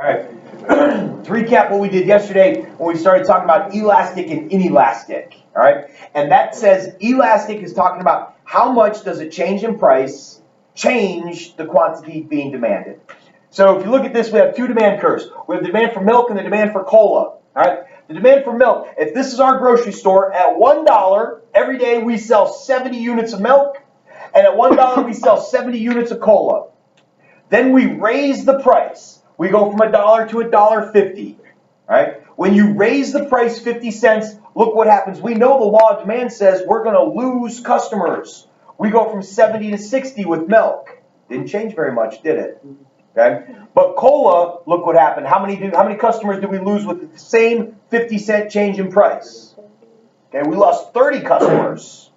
All right. To recap what we did yesterday when we started talking about elastic and inelastic. All right. And that says elastic is talking about how much does a change in price change the quantity being demanded. So if you look at this, we have two demand curves. We have the demand for milk and the demand for cola. All right. The demand for milk, if this is our grocery store, at $1, every day we sell 70 units of milk, and at $1 we sell 70 units of cola. Then we raise the price. We go from $1 to $1.50. Right? When you raise the price 50 cents, look what happens. We know the law of demand says we're going to lose customers. We go from 70 to 60 with milk. Didn't change very much, did it? Okay? But cola, look what happened. How many customers did we lose with the same 50-cent change in price? Okay, we lost 30 customers.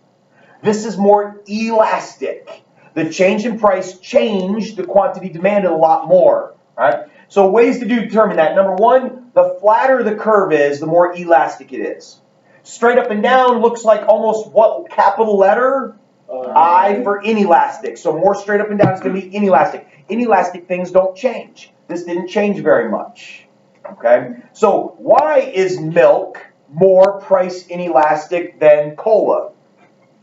This is more elastic. The change in price changed the quantity demanded a lot more. Right? So ways to determine that. Number one, the flatter the curve is, the more elastic it is. Straight up and down looks like almost what capital letter? I for inelastic. So more straight up and down is going to be inelastic. Inelastic things don't change. This didn't change very much. Okay? So why is milk more price inelastic than cola?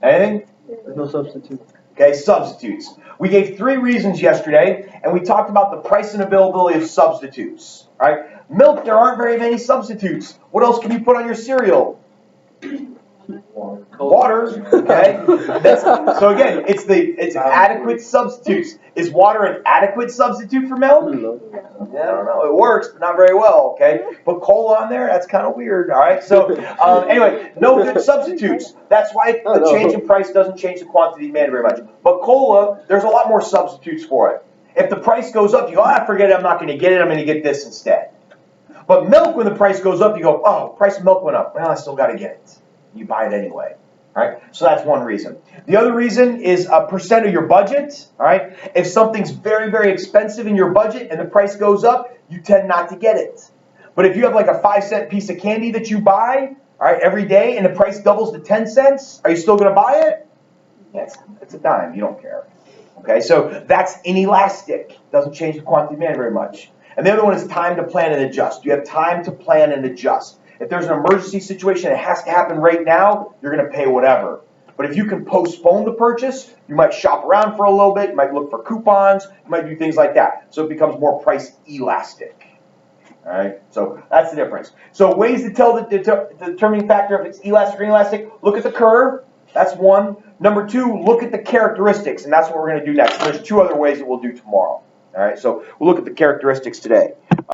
Anything? There's no substitute. Okay, substitutes. We gave 3 reasons yesterday, and we talked about the price and availability of substitutes. Right? Milk, there aren't very many substitutes. What else can you put on your cereal? Water. Okay. So again, it's adequate substitutes. Is water an adequate substitute for milk? Yeah, I don't know. It works, but not very well. Okay. Put cola on there. That's kind of weird. All right. So anyway, no good substitutes. That's why the change in price doesn't change the quantity demanded very much. But cola, there's a lot more substitutes for it. If the price goes up, you go, forget it. I'm not going to get it. I'm going to get this instead. But milk, when the price goes up, you go, oh, price of milk went up. Well, I still got to get it. You buy it anyway. All right? So that's one reason. The other reason is a percent of your budget. All right? If something's very, very expensive in your budget and the price goes up, you tend not to get it. But if you have like a 5-cent piece of candy that you buy, all right, every day and the price doubles to 10 cents, are you still going to buy it? Yes, it's a dime. You don't care. Okay? So that's inelastic. Doesn't change the quantity demand very much. And the other one is time to plan and adjust. You have time to plan and adjust. If there's an emergency situation, it has to happen right now, you're going to pay whatever. But if you can postpone the purchase, you might shop around for a little bit, you might look for coupons, you might do things like that. So it becomes more price elastic. All right, so that's the difference. So ways to tell the determining factor if it's elastic or inelastic, look at the curve. That's one. Number 2, look at the characteristics, and that's what we're going to do next. There's 2 other ways that we'll do tomorrow. All right, so we'll look at the characteristics today.